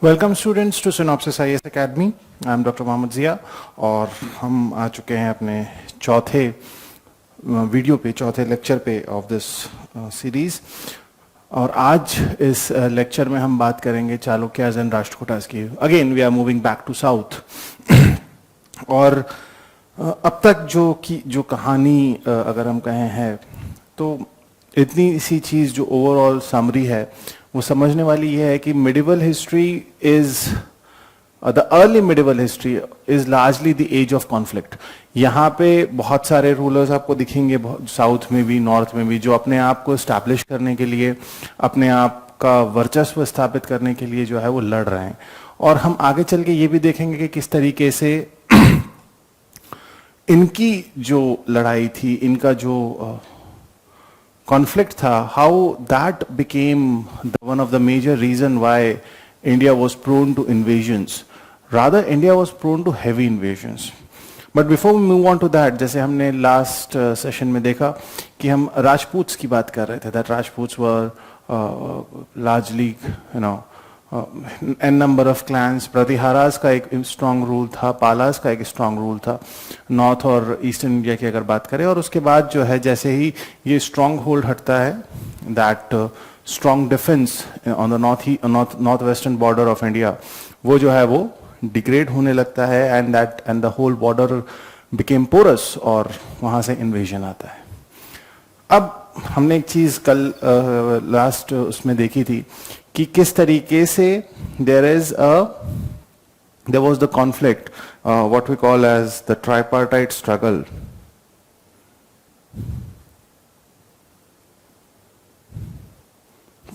Welcome students to synopsis IAS academy. I am doctor Mohammad Zia और हम आ चुके हैं अपने चौथे वीडियो पे, चौथे लेक्चर पे ऑफ दिस सीरीज। और आज इस लेक्चर में हम बात करेंगे चालुक्याज एंड राष्ट्रकूटाज की। Again we are moving back to south. और अब तक जो कहानी अगर हम कहें है तो इतनी सी चीज़ जो ओवरऑल समरी है वो समझने वाली ये है कि medieval history is the early medieval history is largely the age of conflict. यहाँ पे बहुत सारे रूलर्स आपको दिखेंगे साउथ में भी नॉर्थ में भी, जो अपने आप को स्टैब्लिश करने के लिए, अपने आप का वर्चस्व स्थापित करने के लिए जो है वो लड़ रहे हैं। और हम आगे चल के ये भी देखेंगे कि किस तरीके से इनकी जो लड़ाई थी, इनका जो conflict tha, how that became one of the major reason why India was prone to invasions. Rather, India was prone to heavy invasions. But before we move on to that, जैसे हमने last session में देखा कि हम राजपूत्स की बात कर रहे थे, that Rajputs were largely, n number of clans. Pratiharas का एक स्ट्रॉन्ग रूल था, पालास का एक स्ट्रॉन्ग रूल था नॉर्थ और ईस्टर्न इंडिया की अगर बात करें। और उसके बाद जो है जैसे ही ये स्ट्रॉन्ग होल्ड हटता है, that strong defence on the north western border of India, वो जो है वो डिग्रेड होने लगता है and the whole border became porous और वहां से इन्वेजन आता है। अब हमने एक चीज कल लास्ट उसमें देखी थी कि किस तरीके से there was the conflict, what we call as the tripartite struggle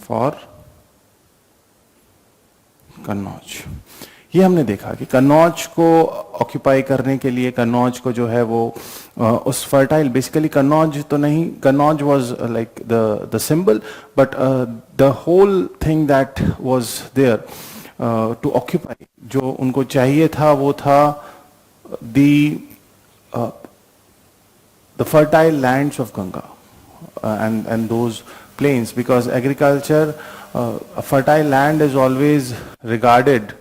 for Kannauj. ये हमने देखा कि कन्नौज को ऑक्यूपाई करने के लिए, कन्नौज को जो है वो उस फर्टाइल, बेसिकली कन्नौज तो नहीं, Kannauj was like the symbol, but the whole thing that was there to occupy, जो उनको चाहिए था वो था the fertile lands of Ganga and those plains, because agriculture, a fertile land is always regarded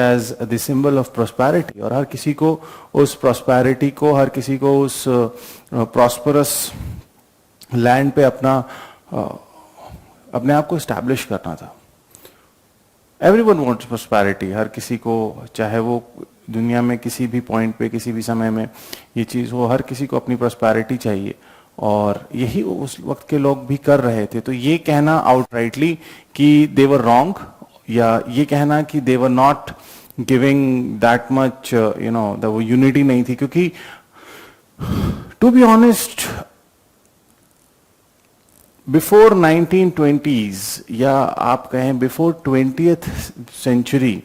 as the symbol of prosperity. और हर किसी को उस prosperity को, हर किसी को उस prosperous land पे अपने आप को establish करना था। Everyone wants prosperity. हर किसी को, चाहे वो दुनिया में किसी भी पॉइंट पे, किसी भी समय में ये चीज़ हो, हर किसी को अपनी prosperity चाहिए। और यही उस वक्त के लोग भी कर रहे थे। तो ये कहना आउटराइटली कि दे वर रॉन्ग, या ये कहना कि they were not giving that much वो यूनिटी नहीं थी, क्योंकि to be honest before 1920s, या आप कहें before 20th century,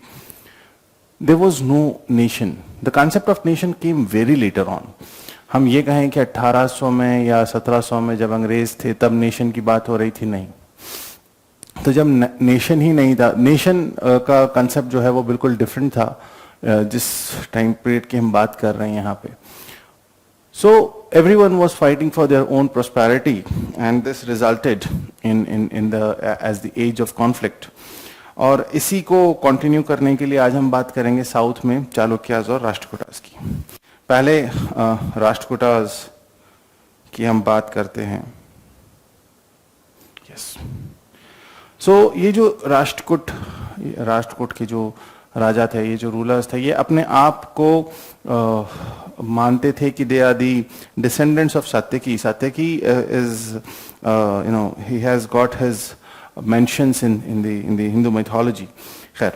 there was no nation. The concept of nation came very later on. हम ये कहें कि 1800 में या 1700 में जब अंग्रेज थे तब नेशन की बात हो रही थी, नहीं। तो जब नेशन ही नहीं था, नेशन का कंसेप्ट जो है वो बिल्कुल डिफरेंट था जिस टाइम पीरियड की हम बात कर रहे हैं यहाँ पे। So everyone was fighting for their own prosperity and this resulted in the age the age of conflict. और इसी को कंटिन्यू करने के लिए आज हम बात करेंगे साउथ में चालुक्याज और राष्ट्रकूटाज की। पहले राष्ट्रकूटाज की हम बात करते हैं। यस, सो ये जो राष्ट्रकूट के जो राजा थे, ये जो रूलर्स थे, ये अपने आप को मानते थे कि they are the descendants of Satyaki. Satyaki is he has got his mentions in the Hindu mythology. खैर,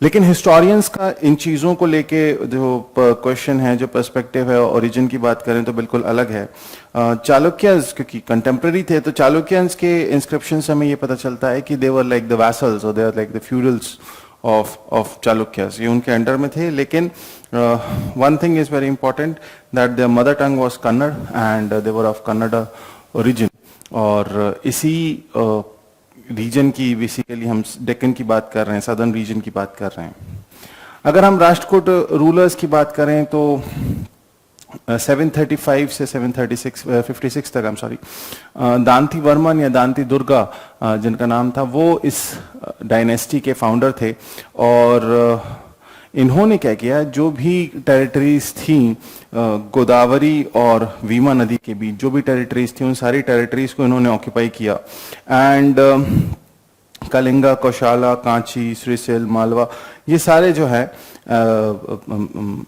लेकिन हिस्टोरियंस का इन चीज़ों को लेके जो क्वेश्चन है, जो पर्सपेक्टिव है, ओरिजिन की बात करें तो बिल्कुल अलग है। चालुक्यस क्योंकि कंटेम्प्रेरी थे, तो चालुक्यंस के इंस्क्रिप्शन से हमें ये पता चलता है कि they were like the vassals और they are like the feudals of Chalukyas. ये उनके अंडर में थे। लेकिन one thing is very important, that their mother tongue was Kannada and they were of Kannada origin. और इसी रीजन की, बेसिकली हम डेक्कन की बात कर रहे हैं, सदर्न रीजन की बात कर रहे हैं। अगर हम राष्ट्रकूट रूलर्स की बात करें तो 735 से 736 56 तक, I am sorry, Danti Varman या दांती दुर्गा जिनका नाम था, वो इस डायनेस्टी के फाउंडर थे। और इन्होंने क्या किया, जो भी टेरिटरीज थी गोदावरी और वीमा नदी के बीच जो भी टेरिटरीज थी, उन सारी टेरिटरीज को इन्होंने ऑक्यूपाई किया। एंड कलिंगा, कौशाला, कांची, श्रीशैल, मालवा, ये सारे जो है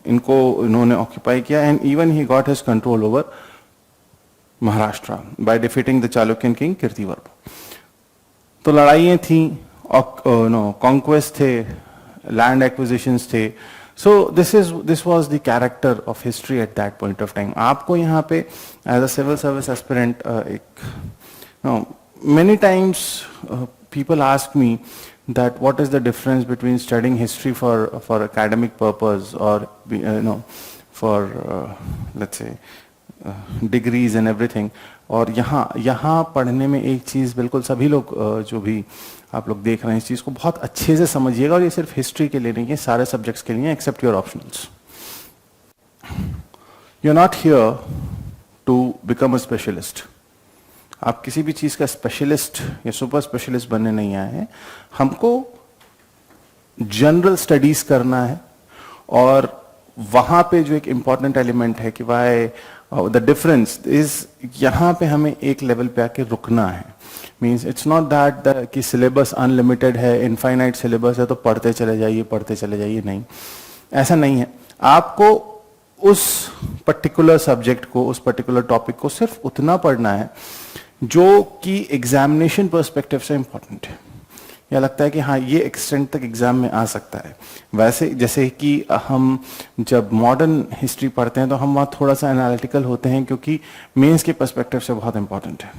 इनको इन्होंने ऑक्यूपाई किया। And even he got his control over Maharashtra by defeating the Chalukyan king Kirtivarma. तो लड़ाइयाँ थी, कॉन्क्वेस्ट थे, लैंड एक्विजिशंस थे। So this was the character of history at that point of time. आपको यहाँ पे as a civil service aspirant many times people ask me that what is the difference between studying history for academic purpose or for let's say degrees and everything, और यहाँ पढ़ने में एक चीज़ बिल्कुल सभी लोग जो भी आप लोग देख रहे हैं इस चीज़ को बहुत अच्छे से समझिएगा, और ये सिर्फ हिस्ट्री के लिए नहीं है, सारे सब्जेक्ट्स के लिए except your optionals. You are not here to become a specialist. आप किसी भी चीज़ का स्पेशलिस्ट या सुपर स्पेशलिस्ट बनने नहीं आए हैं। हमको जनरल स्टडीज करना है, और वहाँ पे जो एक इम्पॉर्टेंट एलिमेंट है कि वाई द डिफरेंस इज, यहाँ पे हमें एक लेवल पे आके रुकना है। मीन्स इट्स नॉट दैट कि सिलेबस अनलिमिटेड है, इनफाइनाइट सिलेबस है तो पढ़ते चले जाइए, नहीं, ऐसा नहीं है। आपको उस पर्टिकुलर सब्जेक्ट को, उस पर्टिकुलर टॉपिक को सिर्फ उतना पढ़ना है जो कि एग्जामिनेशन पर्सपेक्टिव से इंपॉर्टेंट है, या लगता है कि हाँ ये एक्सटेंट तक एग्जाम में आ सकता है। वैसे जैसे कि हम जब मॉडर्न हिस्ट्री पढ़ते हैं तो हम वहाँ थोड़ा सा एनालिटिकल होते हैं, क्योंकि मेंस के पर्सपेक्टिव से बहुत इंपॉर्टेंट है।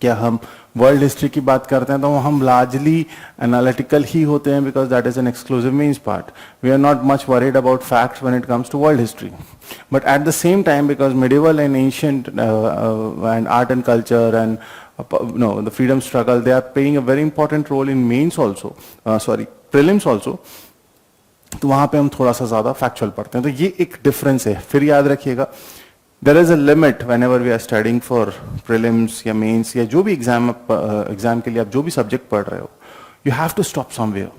क्या हम वर्ल्ड हिस्ट्री की बात करते हैं तो हम लार्जली एनालिटिकल ही होते हैं, because that is an exclusive mains part. We are not much worried about facts when it comes to world history, but at the same time, because medieval and ancient and art and culture and the freedom struggle, they are playing a very important role in mains also, prelims also, तो वहाँ पे हम थोड़ा सा ज़्यादा factual पढ़ते हैं। तो ये एक डिफरेंस है। फिर याद रखिएगा, there is a limit whenever we are studying for prelims या mains या जो भी एग्जाम के लिए आप जो भी सब्जेक्ट पढ़ रहे हो, you have to stop somewhere।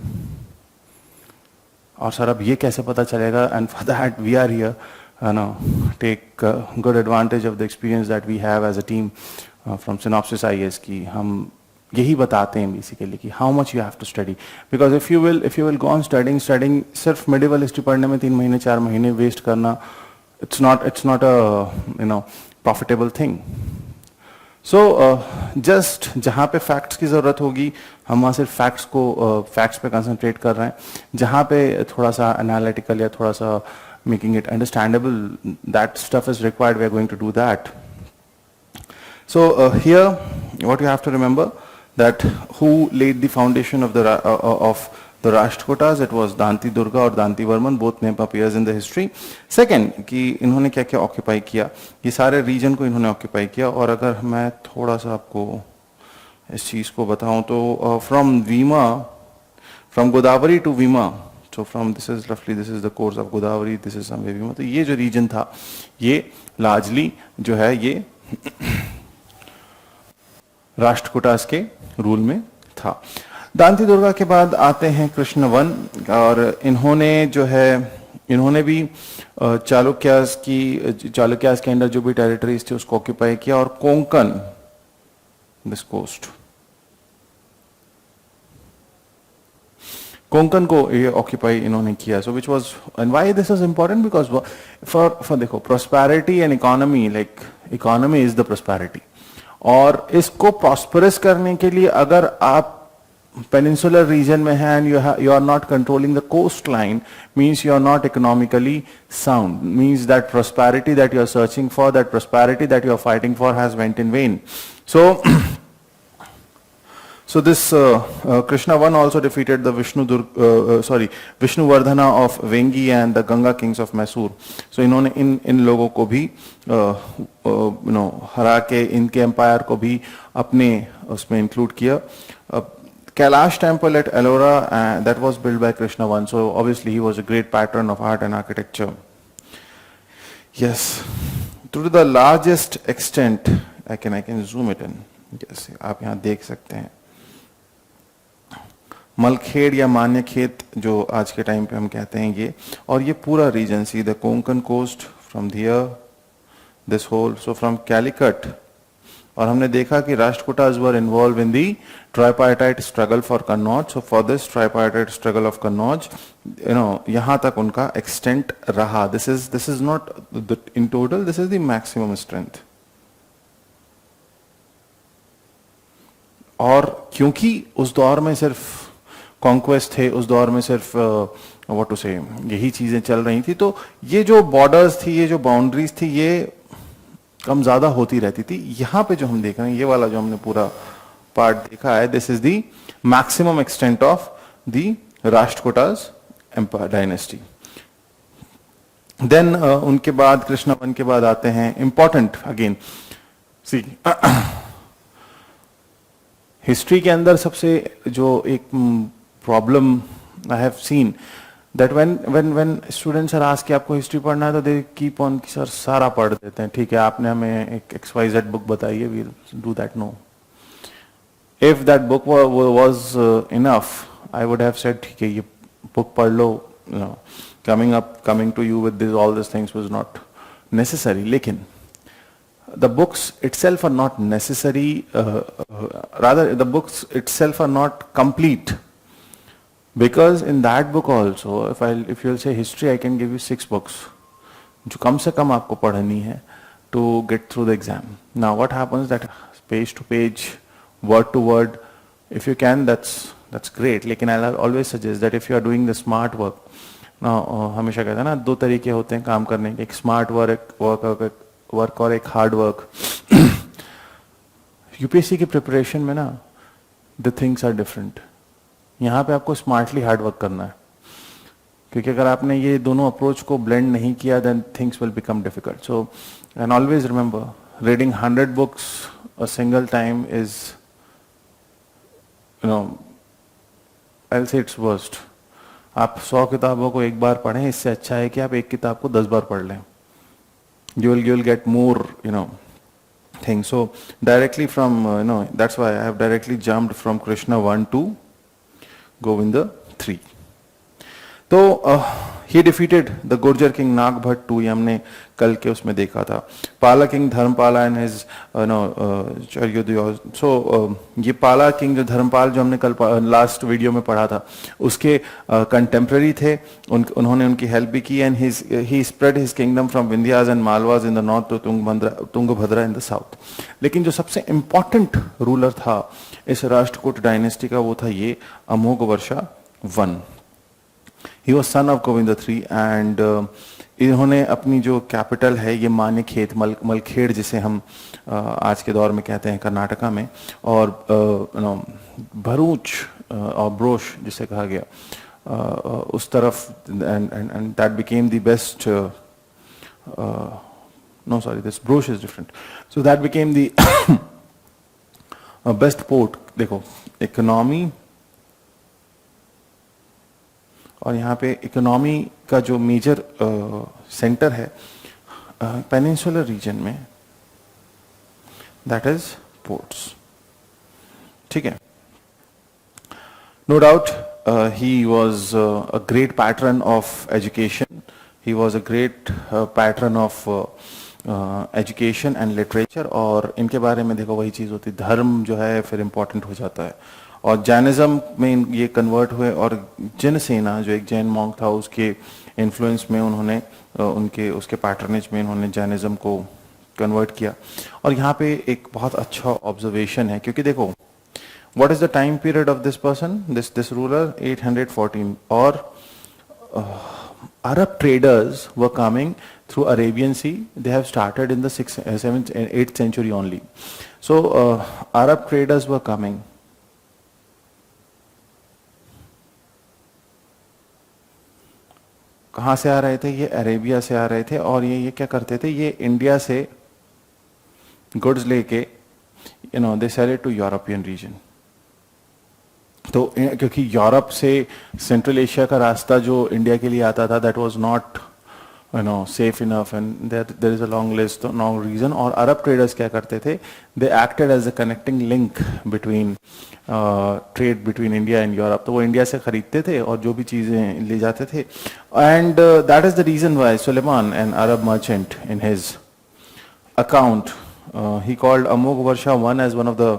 और सर अब ये कैसे पता चलेगा? And for that we are here, take good advantage of the experience that we have as a team from Synopsis IAS की हम यही बताते हैं बेसिकली कि how much you have to study, because if you will go on studying सिर्फ medieval history पढ़ने में 3 महीने 4 महीने वेस्ट करना, it's not a profitable thing। So just जहाँ पे फैक्ट्स की ज़रूरत होगी हम वहाँ सिर्फ फैक्ट्स पे कंसंट्रेट कर रहे हैं, जहाँ पे थोड़ा सा एनालिटिकल या थोड़ा सा making it understandable, that stuff is required, we are going to do that। So here what you have to remember, that who laid the foundation of the Rashtrakutas, it was Danti Durga और Danti Varman, both name appears in the history। Second कि इन्होंने क्या क्या occupy किया, ये सारे reason को इन्होंने ऑक्यूपाई किया। और अगर मैं थोड़ा सा आपको इस चीज़ को बताऊं तो फ्रॉम गोदावरी टू वीमा, so from this is the course of Godavari, this is somewhere Vima, तो ये जो रीजन था ये लार्जली जो है ये राष्ट्रकूटास के रूल में था। दांती दुर्गा के बाद आते हैं कृष्णवन, और इन्होंने भी चालुक्यास के अंदर जो भी टेरिटरीज थी उसको ऑक्यूपाई किया, और कोंकण, दिस कोस्ट, कोंकण को ये ऑक्यूपाई इन्होंने किया। So which was, and why this is important, because for देखो prosperity and economy, like economy is the prosperity, और इसको प्रॉस्परस करने के लिए अगर आप पेनिनसुलर रीजन में हैं and you are not controlling the coastline, means you are not economically sound, means that prosperity that you are searching for, that prosperity that you are fighting for has went in vain. So this Krishnavan also defeated the Vishnuvardhana of Vengi and the Ganga kings of Mysore। So इन्होंने इन लोगों को भी हरा के इनके empire को भी अपने उसमें इंक्लूड किया। Kailash temple at Ellora, that was built by Krishnavan, so obviously he was a great patron of art and architecture। Yes, to the largest extent, I can zoom it in. Yes, आप यहाँ देख सकते हैं मलखेड़ या मान्यखेत जो आज के time पे हम कहते हैं ये, और ये पूरा region see the Konkan coast from here this whole, so from Calicut. और हमने देखा कि Rashtrakutas were involve in the tripartite struggle for Kannauj, so for this tripartite struggle of Kannauj यहां तक उनका एक्सटेंट रहा। This is not in total, this is the maximum strength. और क्योंकि उस दौर में सिर्फ कॉन्क्वेस्ट थे, उस दौर में सिर्फ व्हाट टू से यही चीजें चल रही थी, तो ये जो बॉर्डर्स थी, ये जो बाउंड्रीज थी, ये कम ज्यादा होती रहती थी। यहां पे जो हम देख रहे हैं, ये वाला जो हमने पूरा पार्ट देखा है, this is the maximum extent of the Rashtrakutas empire dynasty. Then उनके बाद कृष्णवन के बाद आते हैं इंपॉर्टेंट अगेन सी हिस्ट्री के अंदर सबसे जो एक problem I have seen that when students are asked कि आपको हिस्ट्री पढ़ना है, तो दे कीप ऑन कि सर सारा पढ़ देते हैं, ठीक है आपने हमें एक XYZ बुक बताई है, we'll do that. No, if that book was enough I would have said ठीक है ये बुक पढ़ लो, coming to you with this all this things was not necessary. लेकिन the books itself are not necessary, rather the books itself are not complete, because in that book also if you'll say history, I can give you 6 books जो कम से कम आपको पढ़नी है to get through the exam. Now what happens that page to page, word to word, if you can, that's great, लेकिन I'll always suggest that if you are doing the smart work, now हमेशा कहते हैं ना 2 तरीके होते हैं काम करने के, एक स्मार्ट वर्क और एक हार्ड वर्क। यूपीएससी की प्रिपरेशन में ना द थिंग्स आर डिफरेंट। यहाँ पे आपको स्मार्टली हार्ड वर्क करना है, क्योंकि अगर आपने ये दोनों अप्रोच को ब्लेंड नहीं किया then things will become difficult. So and always remember reading 100 books a single time is I will say it's worst. आप 100 किताबों को एक बार पढ़ें, इससे अच्छा है कि आप एक किताब को 10 बार पढ़ लें। You'll get more things. So directly from that's why I have directly jumped from Krishna 1 to Govinda 3. तो he defeated the Gurjar king Nagbhat 2, ये हमने कल के उसमें देखा था। पाला king Dharmapala and his Charyodaya। so ये पाला किंग जो धर्मपाल जो हमने कल लास्ट वीडियो में पढ़ा था, उसके कंटेम्प्रेरी थे, उन्होंने उनकी हेल्प भी की, and he spread his kingdom from Vindhyas and Malwas in the north to Tungabhadra in the south। लेकिन जो सबसे इंपॉर्टेंट रूलर था इस राष्ट्रकूट डायनेस्टी का, वो था ये अमोघवर्षा 1। He was son of Govinda III and इन्होंने अपनी जो कैपिटल है ये मान्यखेत मलखेड़ जिसे हम आज के दौर में कहते हैं कर्नाटका में, और भरूच और ब्रोश जिसे कहा गया उस तरफ, and that became the best no sorry this Brosh is different, so that became the best port। देखो इकोनॉमी, और यहाँ पे इकोनॉमी का जो मेजर सेंटर है पेनिनसुलर रीजन में, दैट इज पोर्ट्स। ठीक है, no doubt he was a great pattern of education, he was a great pattern of education and literature. और इनके बारे में देखो वही चीज होती, धर्म जो है फिर इम्पोर्टेंट हो जाता है, और जैनिज्म में ये कन्वर्ट हुए, और जिनसेना जो एक जैन मॉन्क था उसके इन्फ्लुएंस में उन्होंने उसके पैटर्नेज में उन्होंने जैनिज्म को कन्वर्ट किया। और यहाँ पे एक बहुत अच्छा ऑब्जर्वेशन है, क्योंकि देखो what is the time period of this person, this ruler 814, और Arab traders were coming through Arabian Sea. They have started in the 6th, 7th and 8th century only. So Arab traders were coming. कहाँ से आ रहे थे? ये Arabia से आ रहे थे, और ये क्या करते थे, ये इंडिया से गुड्स लेके they sell it to European region. तो क्योंकि यूरोप से सेंट्रल एशिया का रास्ता जो इंडिया के लिए आता था, that was not safe enough, and there is a long list, long reason. और Arab traders क्या करते थे? They acted as a connecting link between trade between India and Europe. तो वो इंडिया से खरीदते थे और जो भी चीजें ले जाते थे. And that is the reason why Suleiman, an Arab merchant, in his account, he called Amogh I as one of the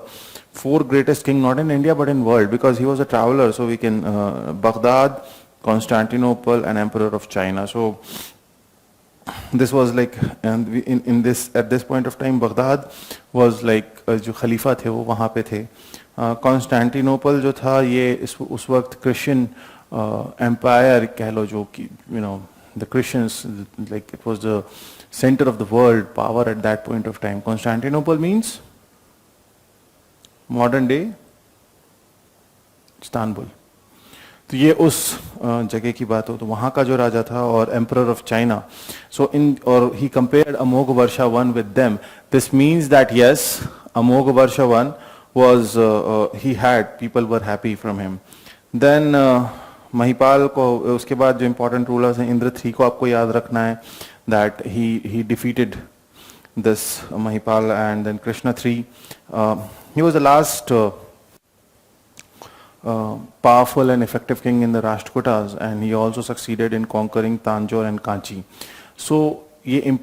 four greatest king, not in India but in world, because he was a traveler. So we can Baghdad, Constantinople, and Emperor of China. So this was like, and in this, at this point of time, Baghdad was like जो खलीफा थे वो वहाँ पे थे. Constantinople जो था ये उस वक्त क्रिश्चियन एम्पायर कह लो, जो कि the Christians, like it was the center of the world power at that point of time. Constantinople means modern day Istanbul. तो ये उस जगह की बात हो, तो वहाँ का जो राजा था और emperor of China. So in, और he compared Amoghavarsha one with them. This means that yes, Amoghavarsha one was he had, people were happy from him. Then Mahipal को, उसके बाद जो important rulers हैं, इंद्र III को आपको याद रखना है, that he defeated this Mahipal. And then Krishna III, he was the last powerful and effective king in the Rashtrakutas, and he also succeeded in conquering Tanjore and Kanchi. So ये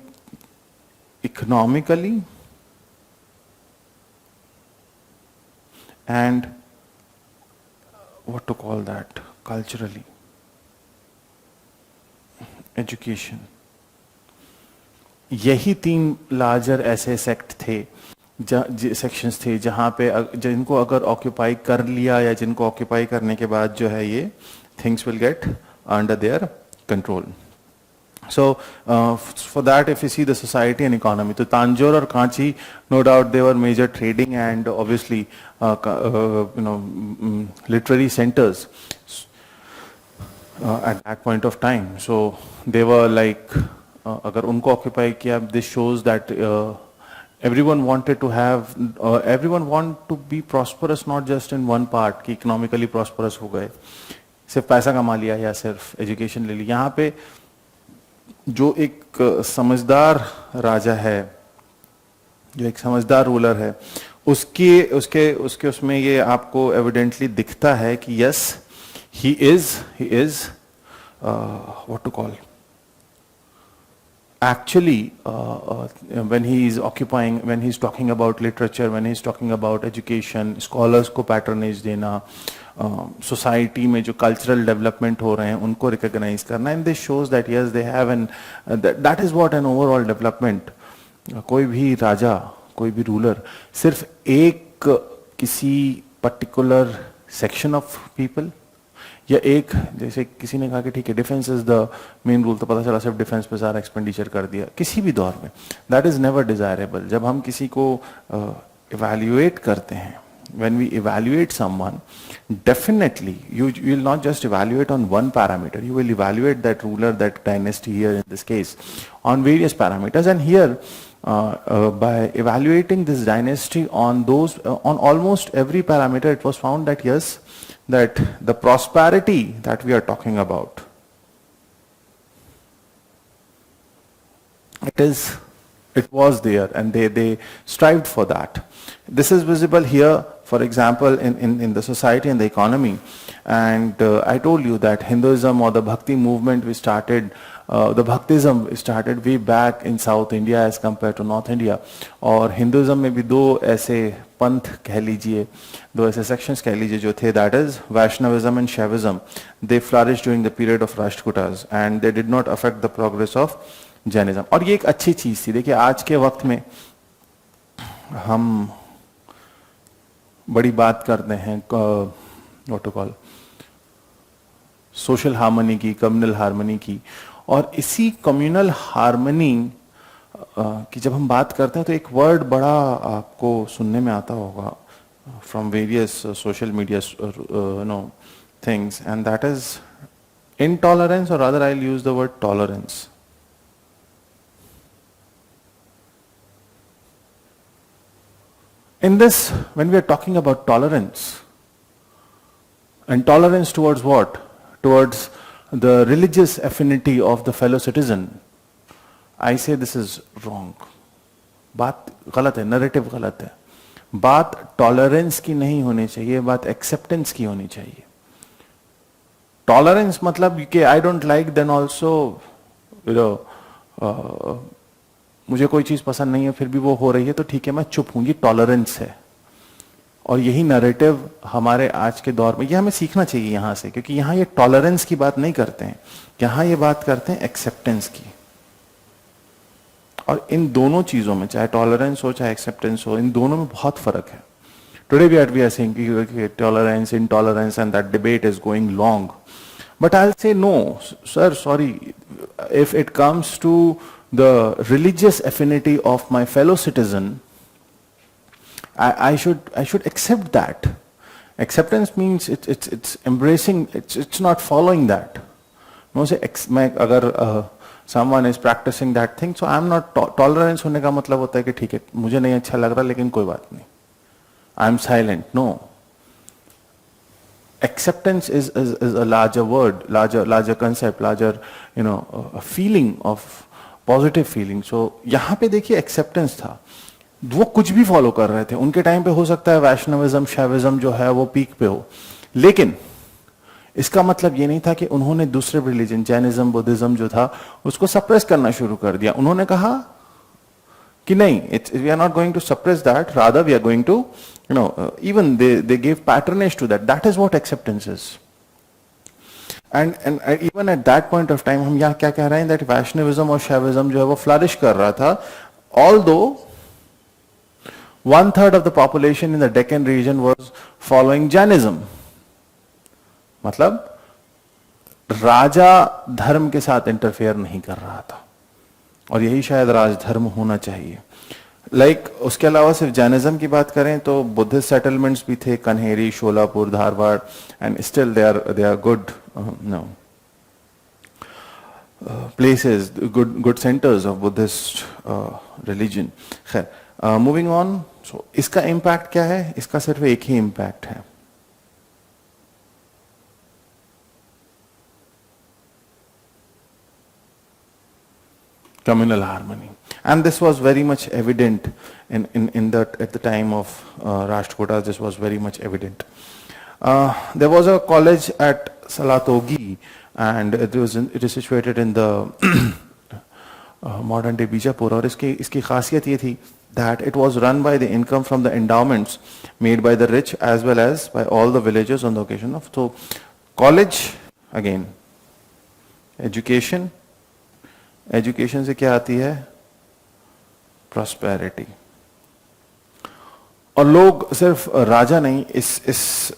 economically and what to call that, culturally, education, यही तीन larger ऐसे sect थे, sections थे जहाँ पे जिनको अगर ऑक्यूपाई कर लिया या जिनको ऑक्यूपाई करने के बाद जो है ये things will get under their control. So for that, if you see the society and economy, तो तांजोर और Kanchi, no doubt they were major trading and obviously literary centers at that point of time. So they were like, अगर उनको occupy किया, this shows that everyone wanted to have, everyone want to be prosperous, not just in one part, कि economically prosperous हो गए, सिर्फ पैसा कमा लिया या सिर्फ एजुकेशन ले ली. यहाँ पे जो एक समझदार राजा है, जो एक समझदार रूलर है, उसके उसमें ये आपको एविडेंटली दिखता है कि yes, he is what to call, actually when he is occupying, when he is talking about literature, when he is talking about education, scholars को patronage देना, society में जो cultural development हो रहे हैं उनको recognize करना, and this shows that yes, they have an that is what an overall development. कोई भी राजा, कोई भी ruler सिर्फ एक किसी particular section of people, या एक, जैसे किसी ने कहा कि ठीक है defence is the main rule, तो पता चला सिर्फ डिफेंस पे सारा एक्सपेंडिचर कर दिया किसी भी दौर में. That is never desirable. जब हम किसी को इवैल्यूएट करते हैं, when we evaluate someone, definitely you will not just evaluate on one parameter, you will evaluate that ruler, that dynasty here in this case, on various parameters. And here by evaluating this dynasty on those on almost every parameter, it was found that yes, that the prosperity that we are talking about, it was there, and they strived for that. This is visible here, for example, in the society and the economy. And I told you that Hinduism or the Bhakti movement we started, the Bhaktism started way back in South India as compared to North India. और Hinduism में भी दो ऐसे पंथ कह लीजिए, दो ऐसे sections कह लीजिए जो थे, that is Vaishnavism and Shaivism. They flourished during the period of Rashtrakutas and they did not affect the progress of Jainism. और ये एक अच्छी चीज थी. देखिए आज के वक्त में हम बड़ी बात करते हैं what to call social harmony की, कम्युनल हार्मनी की, और इसी कम्युनल हार्मनी की जब हम बात करते हैं तो एक वर्ड बड़ा आपको सुनने में आता होगा from various social media things, and that is intolerance, or rather I'll use the word tolerance. In this, when we are talking about tolerance, and tolerance towards what? Towards the religious affinity of the fellow citizen. आई से this is wrong. बात गलत है, narrative गलत है. बात tolerance की नहीं होनी चाहिए, बात एक्सेप्टेंस की होनी चाहिए. टॉलरेंस मतलब कि I don't like, then also you know मुझे कोई चीज पसंद नहीं है फिर भी वो हो रही है तो ठीक है मैं चुप हूं, ये टॉलरेंस है. और यही नैरेटिव हमारे आज के दौर में, ये हमें सीखना चाहिए यहां से, क्योंकि यहां ये टॉलरेंस की बात नहीं करते हैं, यहां ये बात करते हैं एक्सेप्टेंस की. और इन दोनों चीजों में, चाहे टॉलरेंस हो चाहे एक्सेप्टेंस हो, इन दोनों में बहुत फर्क है. Today we are saying tolerance, intolerance and that debate is going long. But I'll say no, sir, sorry. If it comes to the religious affinity of my fellow citizen, I should accept that. Acceptance means it's embracing. It's not following that. No say अगर someone is practicing that thing, so I'm not tolerance होने का मतलब होता है कि ठीक है मुझे नहीं अच्छा लग रहा लेकिन कोई बात नहीं. I'm silent. No. Acceptance is a larger word, larger concept, larger a feeling of positive feeling. So यहाँ पे देखिए acceptance था, वो कुछ भी फॉलो कर रहे थे. उनके टाइम पे हो सकता है वैष्णविज्म शैविज्म जो है वो पीक पे हो, लेकिन इसका मतलब ये नहीं था कि उन्होंने दूसरे रिलीजन जैनिज्म बुद्धिज्म जो था उसको सप्रेस करना शुरू कर दिया. उन्होंने कहा कि नहीं, we are not going to suppress that, rather we are going to even they gave patronage to that. That is what acceptance is. And even at that point of time हम यहाँ क्या कह रहे हैं, that Vaishnavism और Shaivism जो है वो flourish कर रहा था, although 1/3 of the population in the Deccan region was following Jainism. मतलब राजा धर्म के साथ इंटरफेयर नहीं कर रहा था, और यही शायद राजधर्म होना चाहिए. उसके अलावा सिर्फ जैनिज्म की बात करें तो बुद्धिस्ट सेटलमेंट्स भी थे, Kanheri, Sholapur, Dharwad, and still they are good places, good centers of Buddhist religion. खैर, मूविंग ऑन. सो इसका इम्पैक्ट क्या है? इसका सिर्फ एक ही इम्पैक्ट है, communal harmony. And this was very much evident at the time of Rashtrakutas. This was very much evident. There was a college at Salatogi, and it is situated in the modern day Bijapur. और इसकी खासियत ये थी that it was run by the income from the endowments made by the rich as well as by all the villagers on the occasion of. So college, again, education. Education से क्या आती है? Prosperity. और लोग सिर्फ राजा नहीं, इस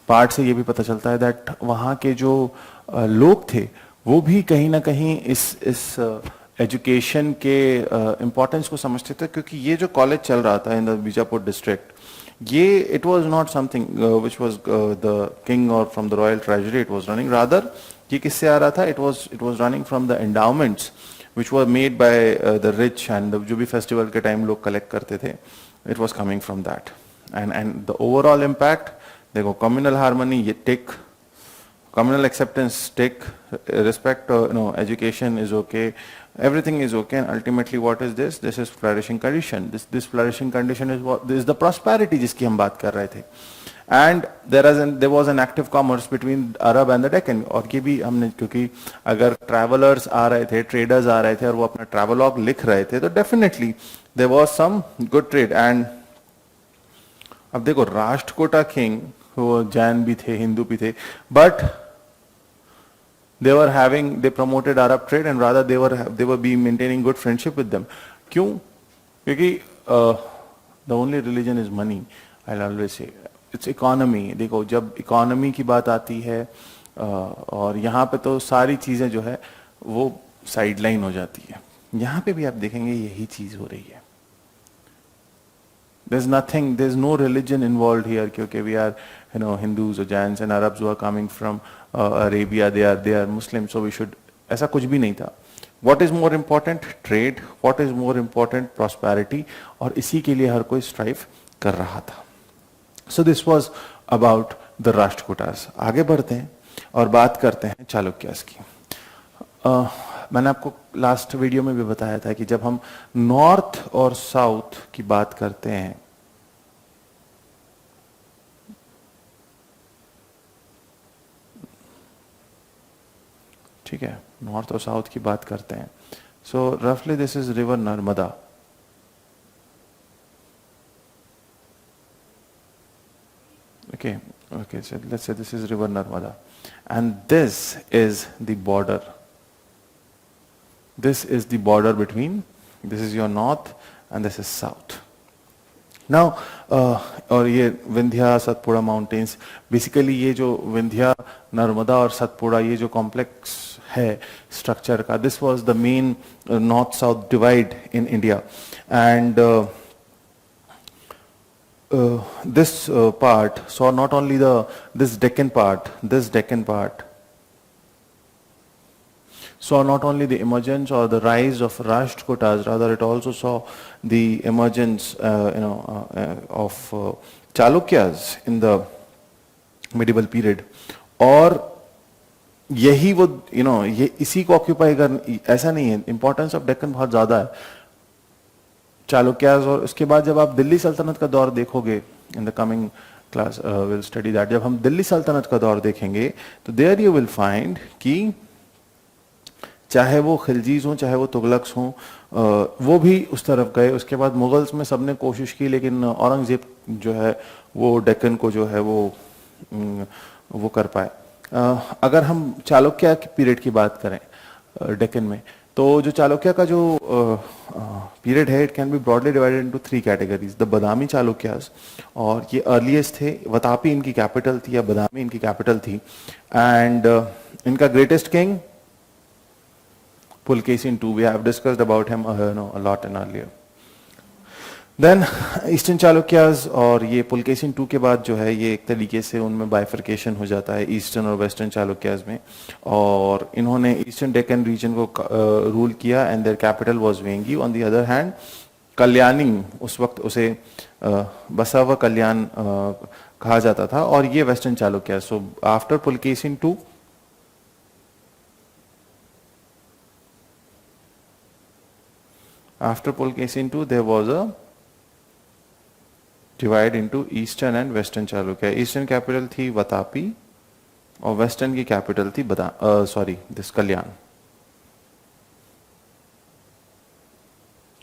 part से ये भी पता चलता है दैट वहां के जो लोग थे वो भी कहीं ना कहीं इस एजुकेशन के इम्पोर्टेंस को समझते थे, क्योंकि ये जो कॉलेज चल रहा था इन द बीजापुर डिस्ट्रिक्ट, ये it was not something which was the king और from the royal treasury it was running. Rather ये किससे आ रहा था? It was running from the endowments which were made by the rich, and जो भी festival के टाइम लोग कलेक्ट करते थे, it was coming from that. And the overall impact देखो, कम्युनल हार्मनी ये टिक, communal acceptance tick, respect, education is okay, everything is okay, and ultimately what is this? This is flourishing condition. This flourishing condition is what? This is the prosperity जिसकी हम बात कर रहे थे. And there was an active commerce between Arab and the Deccan. और ये भी हमने, क्योंकि अगर travelers आ रहे थे, traders आ रहे थे और वो अपना travelogue लिख रहे थे, तो definitely there was some good trade. And अब देखो, राष्ट्रकूटा किंग वो जैन भी थे, हिंदू भी थे, but they promoted Arab trade, and rather they were maintaining good friendship with them. क्यों? क्योंकि the only religion is money. I'll always say it's economy. देखो, जब economy की बात आती है और यहाँ पे तो सारी चीजें जो है वो sideline हो जाती है. यहाँ पे भी आप देखेंगे यही चीज हो रही है. There's no religion involved here, क्योंकि we are Hindus or Jains, and Arabs who are coming from Arabia, they are Muslims, so we should, ऐसा कुछ भी नहीं था. What is more important? Trade. What is more important? Prosperity. और इसी के लिए हर कोई strive कर रहा था. So this was about the Rashtrakutas. आगे बढ़ते हैं और बात करते हैं चालुक्यास की. मैंने आपको लास्ट वीडियो में भी बताया था कि जब हम नॉर्थ और साउथ की बात करते हैं, ठीक है, नॉर्थ और साउथ की बात करते हैं, सो रफली this is river Narmada. Okay, okay, so let's say this is river Narmada, and this is the border. This is the border between, this is your north and this is south. Now, और ये Vindhya Satpura mountains, basically ये जो विंध्या नर्मदा और सतपुड़ा ये जो complex है structure का, this was the main north south divide in India. And this part saw not only this Deccan part saw not only the emergence or the rise of Rashtrakutas, rather it also saw the emergence of Chalukyas in the medieval period. और यही वो ये इसी को occupy कर, ऐसा नहीं है, इंपॉर्टेंस ऑफ डेक्कन बहुत ज्यादा है चालुक्याज. और उसके बाद जब आप दिल्ली सल्तनत का दौर देखोगे, in the coming class will study that, जब हम दिल्ली सल्तनत का दौर देखेंगे तो देयर यू विल फाइंड कि चाहे वो खिलजीज हों चाहे वो तुगलक्स हों, वो भी उस तरफ गए. उसके बाद मुगल्स में सबने कोशिश की, लेकिन औरंगजेब जो है वो डेक्कन को जो है वो कर पाए. अगर हम चालुक्य के पीरियड की बात करें डेक्कन में, तो जो चालुक्य का जो पीरियड है, it can be broadly divided into 3 categories. The Badami Chalukyas, और ये अर्लीस्ट थे, वतापी इनकी कैपिटल थी या बदामी इनकी कैपिटल थी. एंड इनका greatest king Pulakeshin II. We have discussed about him a lot in earlier. Then eastern Chalukyas, और ये पुलकेशिन II के बाद जो है ये एक तरीके से उनमें बाइफर्केशन हो जाता है ईस्टर्न और वेस्टर्न चालुक्यास में. और इन्होंने ईस्टर्न डेक्कन रीजन को रूल किया and their capital was Vengi. On the other hand Kalyani, उस वक्त उसे बसव कल्याण कहा जाता था, और ये western Chalukyas. So after Pulakeshin II, after Pulkesin II there was a divide into eastern and western Chalukya. Eastern capital थी वतापी और western की capital थी this Kalyan.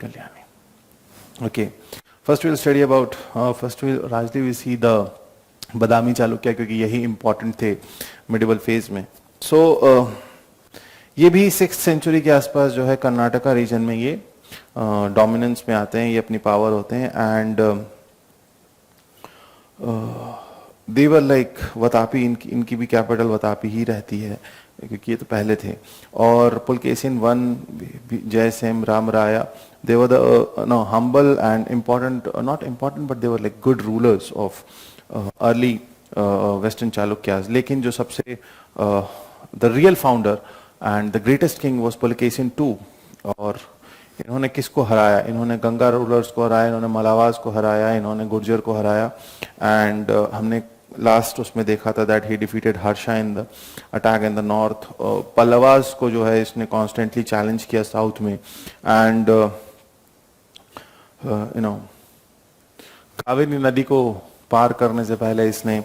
Kalyani. Okay. First we'll study about, largely we see the Badami Chalukya, क्योंकि यही important थे medieval phase में. So ये भी 6th century के आसपास जो है कर्नाटका रीजन में ये डोमिनेंस में आते हैं, ये अपनी पावर होते हैं. And they were like Vatapi, इनकी भी कैपिटल वतापी ही रहती है क्योंकि ये तो पहले थे. और Pulakeshin I, Jaysingh, Ramaraya, they were the humble and important, not important but they were like good rulers of early western Chalukyas. लेकिन जो सबसे the real founder and the greatest king was Pulkesin II. और इन्होंने किसको हराया? इन्होंने गंगा रूलर्स को हराया, इन्होंने मलावास को हराया, इन्होंने गुर्जर को हराया. एंड हमने लास्ट उसमें देखा था that he defeated Harsha in the attack in the north. Pallavas को जो है इसने कॉन्स्टेंटली चैलेंज किया साउथ में. एंड कावेरी नदी को पार करने से पहले इसने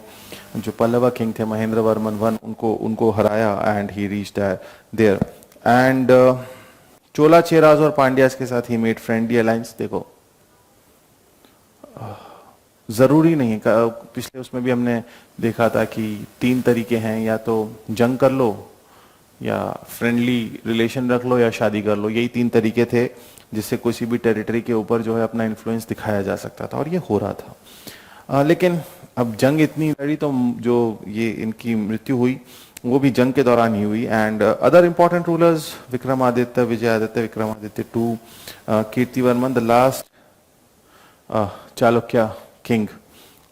जो पल्लवा किंग थे महेंद्र वर्मन I, उनको हराया and he reached there. And Chola Cheras और पांड्यास के साथ ही मेड फ्रेंडली अलायंस. देखो जरूरी नहीं है, पिछले उसमें भी हमने देखा था कि 3 तरीके हैं, या तो जंग कर लो या फ्रेंडली रिलेशन रख लो या शादी कर लो. यही 3 तरीके थे जिससे किसी भी टेरिटरी के ऊपर जो है अपना इन्फ्लुएंस दिखाया जा सकता था, और ये हो रहा था. लेकिन अब जंग इतनी लड़ी तो जो ये इनकी मृत्यु हुई वो भी जंग के दौरान ही हुई. And other important rulers Vikramaditya, Vijayaditya, Vikramaditya II, Kirtivarman, the last Chalukya king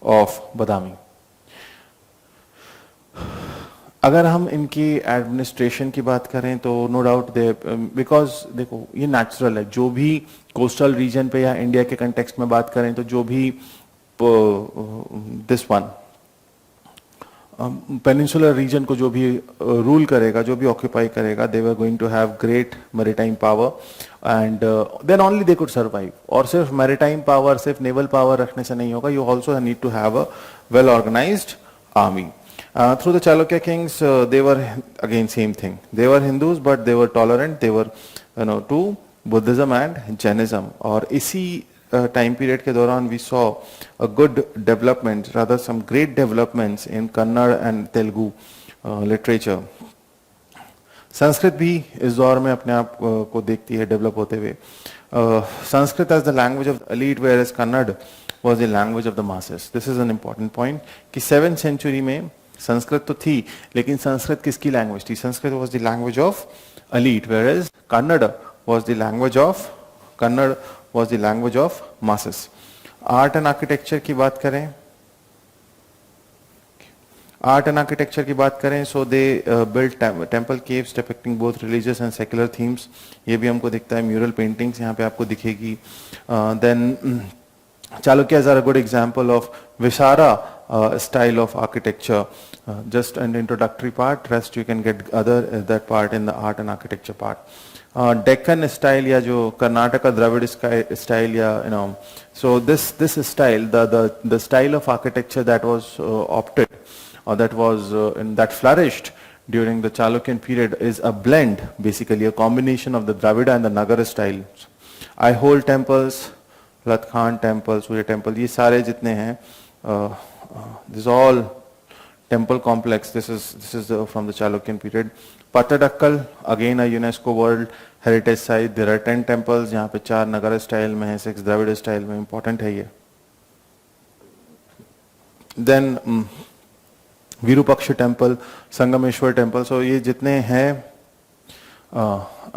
of Badami. अगर हम इनकी एडमिनिस्ट्रेशन की बात करें तो नो डाउट दे, बिकॉज देखो ये नेचुरल है, जो भी कोस्टल रीजन पे या इंडिया के कंटेक्स्ट में बात करें तो जो भी दिस वन पेनिनसुलर रीजन को जो भी रूल करेगा, जो भी ऑक्यूपाई करेगा, they were going to have great maritime power and then only they could survive. और सिर्फ मैरीटाइम पावर, सिर्फ नेवल पावर रखने से नहीं होगा, you also need to have a well organized army. Through the Chalukya kings, they were again same thing. They were Hindus, but they were tolerant. They were, to Buddhism and Jainism. और इसी time period के दौरान we saw a good development, rather some great developments in Kannada and Telugu literature. Sanskrit भी इस दौर में अपने आप को देखती है डेवलप होते हुए. Sanskrit as the language of the elite, whereas Kannada was the language of the masses. This is an important point कि 7th century में संस्कृत तो थी, लेकिन संस्कृत किसकी लैंग्वेज थी? Sanskrit was the language of elite, whereas Kannada was the language of masses. Art and architecture की बात करें, so they built temple caves depicting both religious and secular themes. ये भी हमको दिखता है. म्यूरल पेंटिंग्स यहाँ पे आपको दिखेगी. Then Chalukyas are a good example of Vishara style of architecture. Just an introductory part, rest you can get that part in the art and architecture part. Deccan style या जो Karnataka Dravid style या so this style, the style of architecture that was opted or that flourished during the Chalukyan period is a blend, basically a combination of the Dravida and the Nagara styles. Aihole temples, Latkhan temple, Surya temple, ये सारे जितने हैं, this all temple complex. This is from the Chalukyan period. Pattadakkal, again a UNESCO World Heritage Site. There are 10 temples. यहाँ पे 4 नगर style में है, 6 Dravid style में. Important है ये. Then Virupaksha temple, Sangameshwar temple. So ये जितने हैं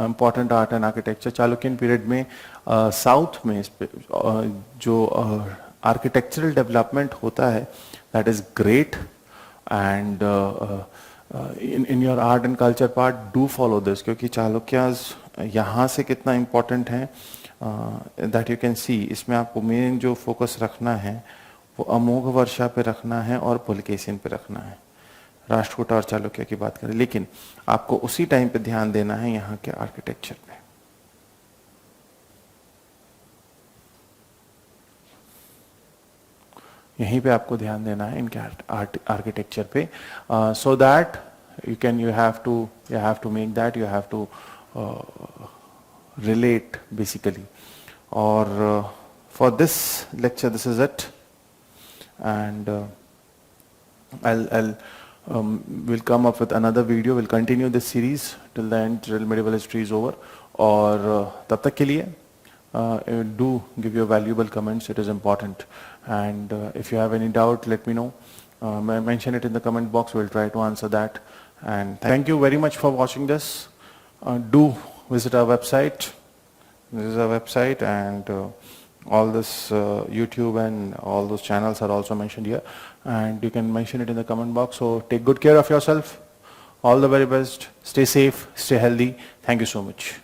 important art and architecture. Chalukyan period में साउथ में जो आर्किटेक्चरल डेवलपमेंट होता है, that is great. And in your art and culture part, do follow this, क्योंकि चालुक्यास यहाँ से कितना important है, that you can see. इसमें आपको मेन जो फोकस रखना है वो अमोघ वर्षा पे रखना है और पुलकेशिन पे रखना है. राष्ट्रकूट और चालुक्य की बात करें, लेकिन आपको उसी टाइम पे ध्यान देना है यहाँ के आर्किटेक्चर पे. यहीं पे आपको ध्यान देना है इनके आर्किटेक्चर पे, so that you have to make that, you have to relate basically. Or for this lecture, this is it, and we'll come up with another video. We'll continue this series till the end, till medieval history is over. और तब तक के लिए do give your valuable comments. It is important. And if you have any doubt, let me know. Mention it in the comment box. We'll try to answer that. And thank you very much for watching this. Do visit our website. This is our website, and all this YouTube and all those channels are also mentioned here. And you can mention it in the comment box. So take good care of yourself. All the very best. Stay safe. Stay healthy. Thank you so much.